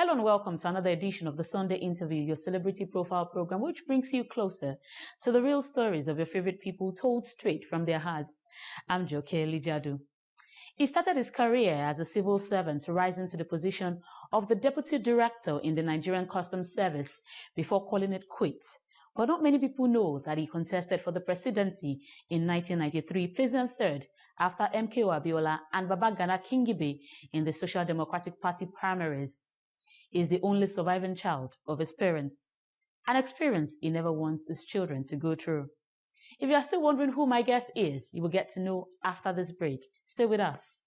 Hello and welcome to another edition of the Sunday Interview, your celebrity profile program, which brings you closer to the real stories of your favorite people told straight from their hearts. I'm Joke Lijadu. He started his career as a civil servant, rising to the position of the Deputy Director in the Nigerian Customs Service before calling it quits. But not many people know that he contested for the presidency in 1993, placing third after MKO Abiola and Babagana Kingibe in the Social Democratic Party primaries. He is the only surviving child of his parents, an experience he never wants his children to go through. If you are still wondering who my guest is, you will get to know after this break. Stay with us.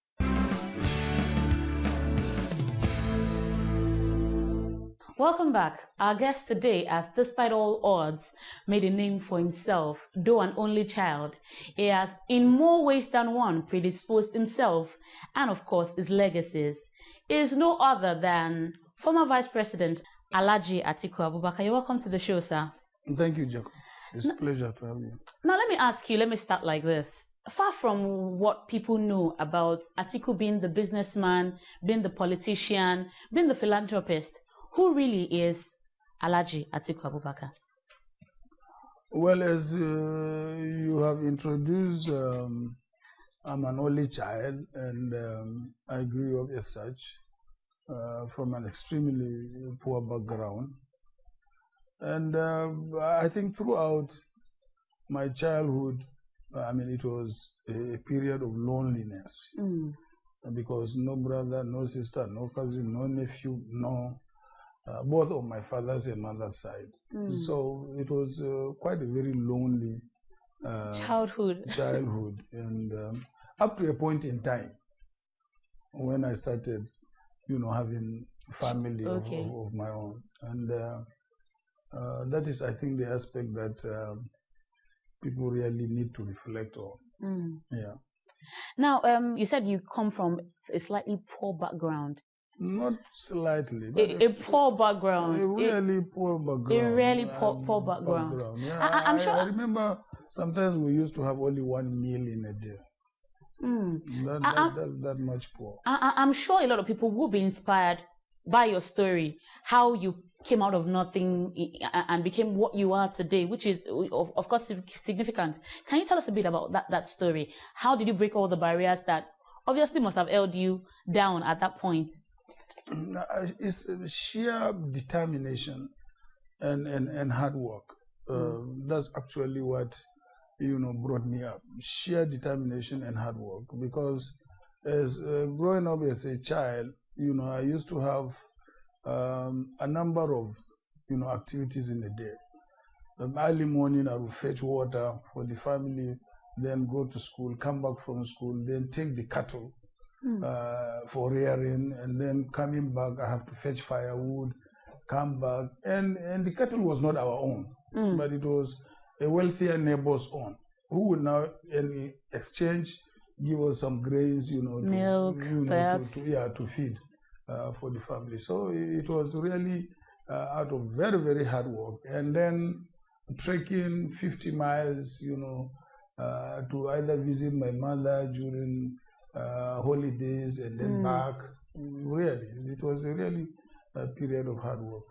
Welcome back. Our guest today has, despite all odds, made a name for himself. Though an only child, he has, in more ways than one, predisposed himself and, of course, his legacies. He is no other than former Vice President Alhaji ATIKU Abubakar. You're welcome to the show, sir. Thank you, Jacob. It's a pleasure to have you. Now, let me ask you, let me start like this. Far from what people know about ATIKU being the businessman, being the politician, being the philanthropist, who really is Alhaji ATIKU Abubakar? Well, as you have introduced, I'm an only child, and I grew up as such from an extremely poor background. And I think throughout my childhood, it was a period of loneliness because no brother, no sister, no cousin, no nephew, both of my father's and mother's side. So it was quite a very lonely childhood. And up to a point in time when I started, having family of my own. And that is, I think, the aspect that people really need to reflect on. Yeah. Now, you said you come from a slightly poor background. Not slightly. A poor background. A really poor background. A really poor background. Yeah, I'm sure. I remember sometimes we used to have only one meal in a day. That's that much poor. I'm sure a lot of people will be inspired by your story, how you came out of nothing and became what you are today, which is, of course, significant. Can you tell us a bit about that story? How did you break all the barriers that obviously must have held you down at that point? It's sheer determination and hard work. That's actually what brought me up. Sheer determination and hard work. Because as growing up as a child, I used to have a number of activities in a day. Early morning, I would fetch water for the family, then go to school, come back from school, then take the cattle for rearing, and then coming back, I have to fetch firewood, come back, and the cattle was not our own, but it was a wealthier neighbor's own, who would now, in exchange, give us some grains, milk, to feed for the family. So it was really out of very, very hard work, and then trekking 50 miles, to either visit my mother during holidays and then back. Really, it was a really period of hard work.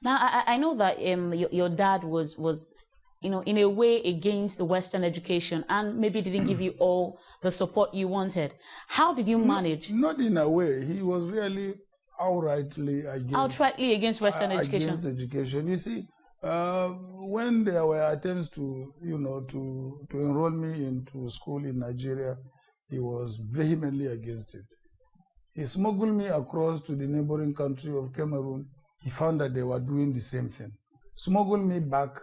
Now, I know that your dad was in a way against the Western education and maybe didn't give you all the support you wanted. How did you manage? Not in a way. He was really outrightly against Western education. Against education. You see, when there were attempts to enroll me into school in Nigeria, he was vehemently against it. He smuggled me across to the neighboring country of Cameroon. He found that they were doing the same thing. Smuggled me back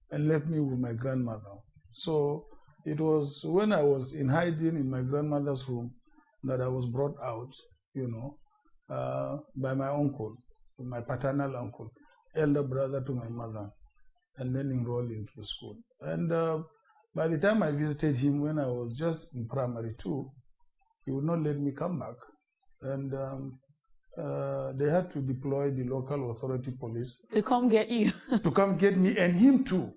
and left me with my grandmother. So it was when I was in hiding in my grandmother's room that I was brought out, by my uncle, my paternal uncle, elder brother to my mother, and then enrolled into school. And by the time I visited him when I was just in primary 2, he would not let me come back. And they had to deploy the local authority police to come get you. To come get me and him too,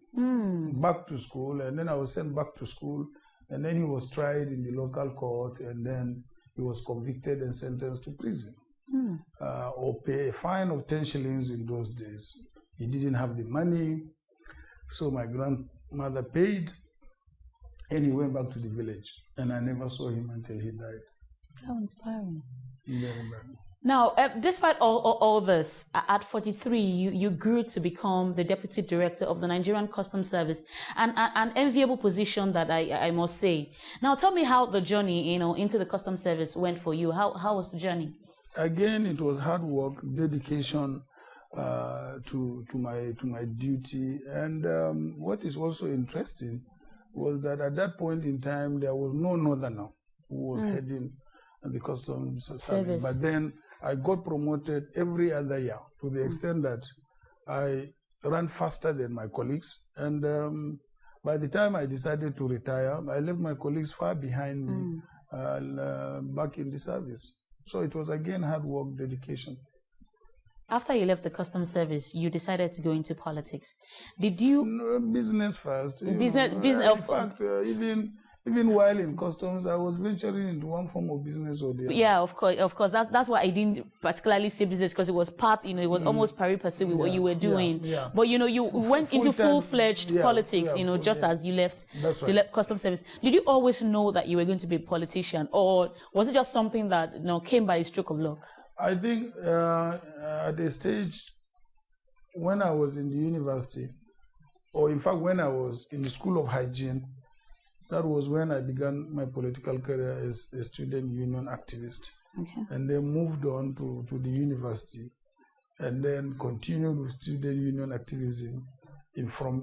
back to school. And then I was sent back to school. And then he was tried in the local court. And then he was convicted and sentenced to prison. or pay a fine of 10 shillings in those days. He didn't have the money, so my grandmother paid, and he went back to the village. And I never saw him until he died. How inspiring. Very bad. Now, despite all this, at 43, you grew to become the deputy director of the Nigerian Customs Service, an enviable position that I must say. Now, tell me how the journey, into the Customs Service went for you. How was the journey? Again, it was hard work, dedication to my duty, and what is also interesting was that at that point in time there was no northerner who was heading the Customs Service. But then I got promoted every other year to the extent that I ran faster than my colleagues. And by the time I decided to retire, I left my colleagues far behind me back in the service. So it was again hard work, dedication. After you left the Customs Service, you decided to go into politics. Did you? No, business first. Business. In fact, even while in customs, I was venturing into one form of business or the other. Yeah, of course. That's why I didn't particularly say business, because it was part, it was almost pari passu with what you were doing. Yeah. But you went into full-fledged politics, as you left the Customs Service. Did you always know that you were going to be a politician, or was it just something that came by a stroke of luck? I think at a stage when I was in the university, or in fact when I was in the School of Hygiene, that was when I began my political career as a student union activist. Okay. And then moved on to the university, and then continued with student union activism from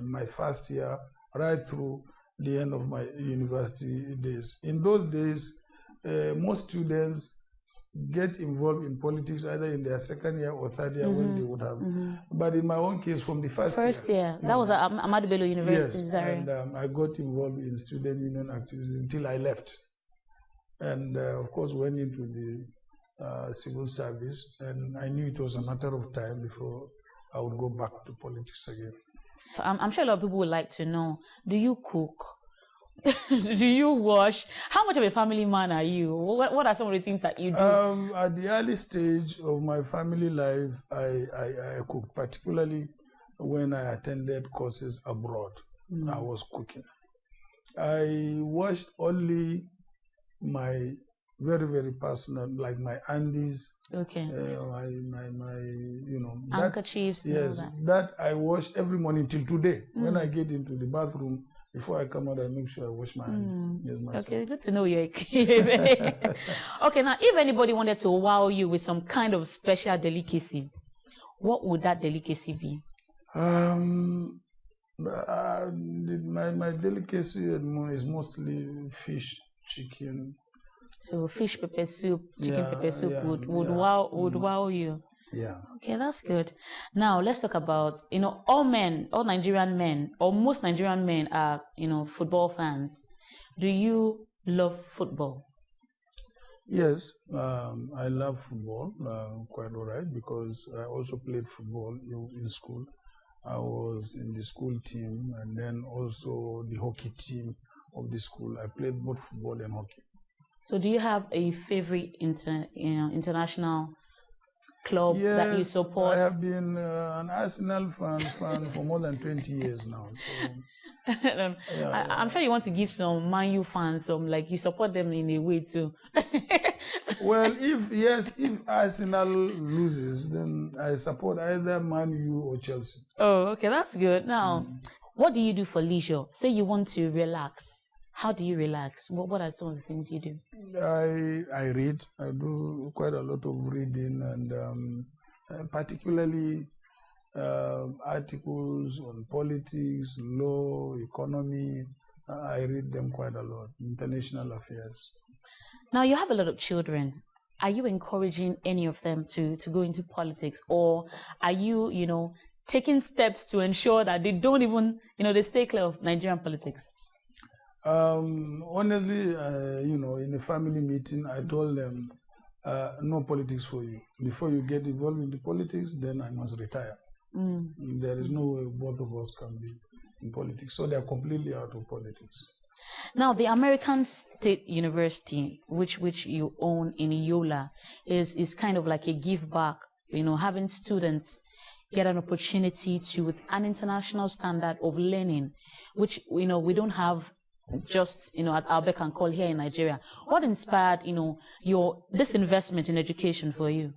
my first year right through the end of my university days. In those days, most students get involved in politics either in their second year or third year when they would have. But in my own case, from the first year. That was at Ahmadu Bello University. Yes, and I got involved in student union activism until I left. And of course went into the civil service, and I knew it was a matter of time before I would go back to politics again. I'm sure a lot of people would like to know, do you cook? Do you wash? How much of a family man are you? What are some of the things that you do? At the early stage of my family life, I cooked, particularly when I attended courses abroad. I was cooking. I washed only my very, very personal, like my undies. Okay. My handkerchiefs. Yes, that I wash every morning till today. When I get into the bathroom, before I come out, I make sure I wash my hands. Yes, okay, good to know you're Okay, now, if anybody wanted to wow you with some kind of special delicacy, what would that delicacy be? My delicacy is mostly fish, chicken. So fish pepper soup, chicken pepper soup would wow you. Yeah. Okay, that's good. Now let's talk about, all Nigerian men, or most Nigerian men are, football fans. Do you love football? Yes, I love football quite all right, because I also played football in school. I was in the school team and then also the hockey team of the school. I played both football and hockey. So do you have a favorite international club that you support? I have been an Arsenal fan for more than 20 years now. So, I'm sure you want to give some Man U fans some, you support them in a way too. Well, if Arsenal loses, then I support either Man U or Chelsea. Oh, okay, that's good. Now, what do you do for leisure? Say you want to relax. How do you relax? What are some of the things you do? I read. I do quite a lot of reading, and particularly articles on politics, law, economy. I read them quite a lot. International affairs. Now, you have a lot of children. Are you encouraging any of them to go into politics, or are you, taking steps to ensure that they don't even, they stay clear of Nigerian politics? Honestly, in a family meeting, I told them, no politics for you. Before you get involved in the politics, then I must retire. There is no way both of us can be in politics. So they are completely out of politics. Now, the American State University, which you own in Yola, is kind of like a give back, having students get an opportunity to, with an international standard of learning, which, we don't have just, at our beck and call here in Nigeria. What inspired, this investment in education for you?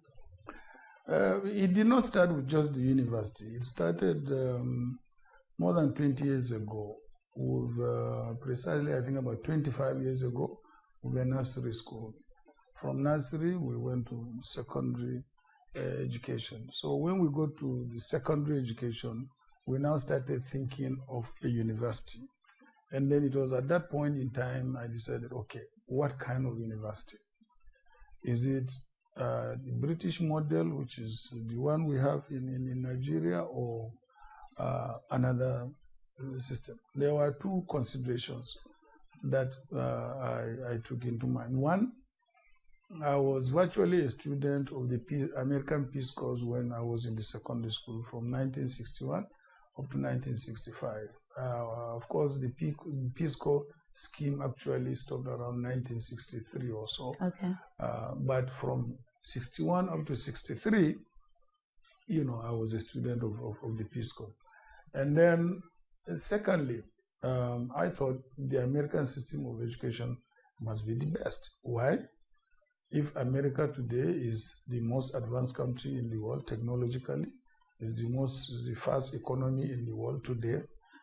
It did not start with just the university. It started more than 20 years ago, with precisely, I think, about 25 years ago, with a nursery school. From nursery, we went to secondary education. So when we go to the secondary education, we now started thinking of a university. And then it was at that point in time I decided, okay, what kind of university? Is it the British model, which is the one we have in Nigeria, or another system? There were two considerations that I took into mind. One, I was virtually a student of the American Peace Corps when I was in the secondary school from 1961 up to 1965. Of course, the Peace Corps scheme actually stopped around 1963 or so. Okay. But from 61 up to 63, I was a student of the Peace Corps. And then, secondly, I thought the American system of education must be the best. Why? If America today is the most advanced country in the world technologically, is the fast economy in the world today,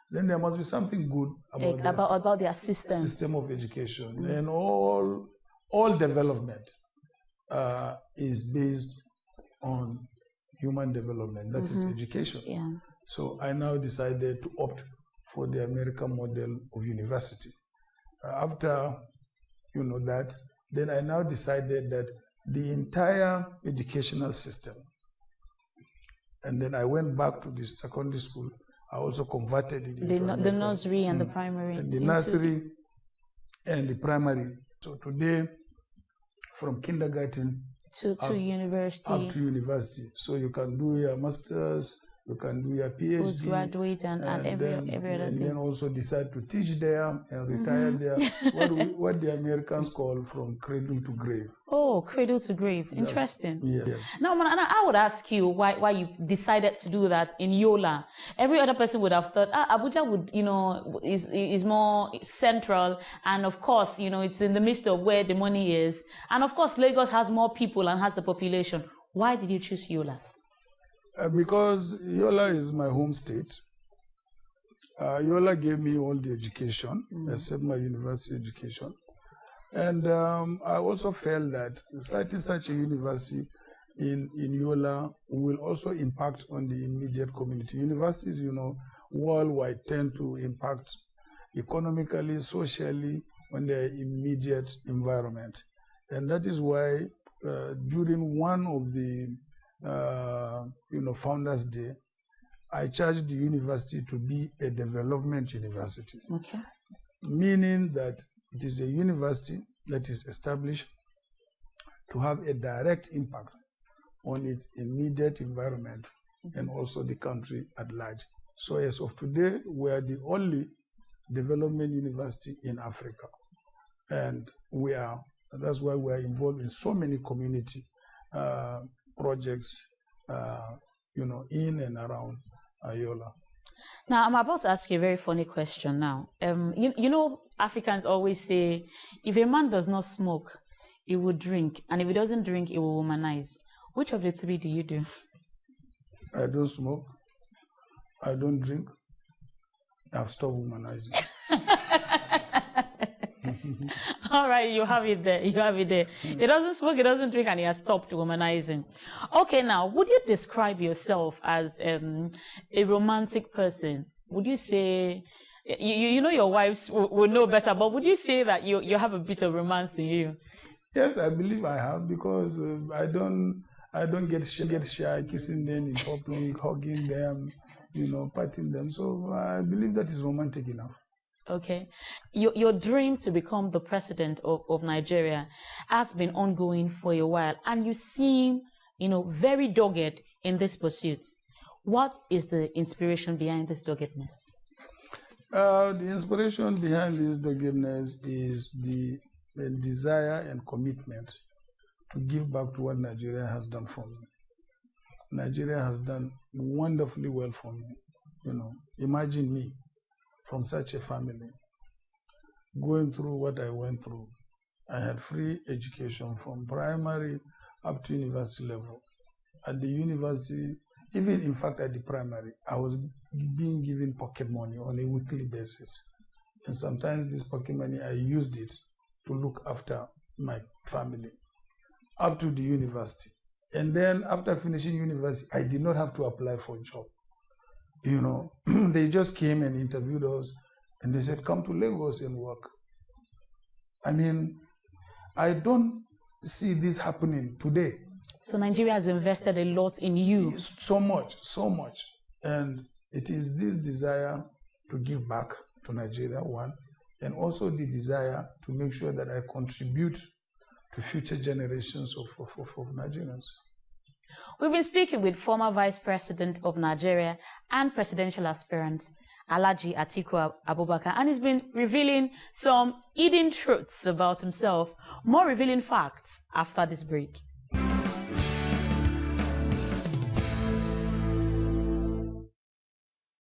then there must be something good about their system of education. Mm-hmm. And all development is based on human development, that is education. Yeah. So I now decided to opt for the American model of university. After that, then I now decided that the entire educational system, and then I went back to the secondary school. I also converted it into the nursery and the primary. And the nursery and the primary. So today, from kindergarten to university. Up to university. So you can do your master's, you can do your PhD. Postgraduate and every other thing. And then also decide to teach there and retire there. What the Americans call from cradle to grave. Oh, cradle to grave. Interesting. Yes. Now, I would ask you why you decided to do that in Yola. Every other person would have thought, Abuja would, is more central. And of course, it's in the midst of where the money is. And of course, Lagos has more people and has the population. Why did you choose Yola? Because Yola is my home state. Yola gave me all the education, except my university education. And I also felt that starting such a university in Yola will also impact on the immediate community. Universities, worldwide tend to impact economically, socially on their immediate environment. And that is why during one of the Founders Day, I charged the university to be a development university. Okay. Meaning that it is a university that is established to have a direct impact on its immediate environment and also the country at large. So as of today, we are the only development university in Africa. And that's why we are involved in so many community projects, in and around Yola. Now, I'm about to ask you a very funny question now. Africans always say, if a man does not smoke, he will drink. And if he doesn't drink, he will womanize. Which of the three do you do? I don't smoke. I don't drink. I've stopped womanizing. All right, you have it there. He doesn't smoke, he doesn't drink, and he has stopped womanizing. Okay, now, would you describe yourself as a romantic person? Would you say, your wives will know better, but would you say that you have a bit of romance in you? Yes, I believe I have, because I don't get shy kissing them in public, hugging them, patting them. So I believe that is romantic enough. Okay. Your dream to become the president of Nigeria has been ongoing for a while, and you seem, very dogged in this pursuit. What is the inspiration behind this doggedness? The inspiration behind this doggedness is the desire and commitment to give back to what Nigeria has done for me. Nigeria has done wonderfully well for me. You know, imagine me from such a family going through what I went through. I had free education from primary up to university level. At the university, even in fact at the primary, I was being given pocket money on a weekly basis. And sometimes this pocket money, I used it to look after my family up to the university. And then after finishing university, I did not have to apply for a job. You know, they just came and interviewed us and they said, come to Lagos and work. I mean, I don't see this happening today. So Nigeria has invested a lot in you. So much. And it is this desire to give back to Nigeria, one, and also the desire to make sure that I contribute to future generations of Nigerians. We've been speaking with former Vice President of Nigeria and presidential aspirant, Alhaji ATIKU Abubakar, and he's been revealing some hidden truths about himself, more revealing facts after this break.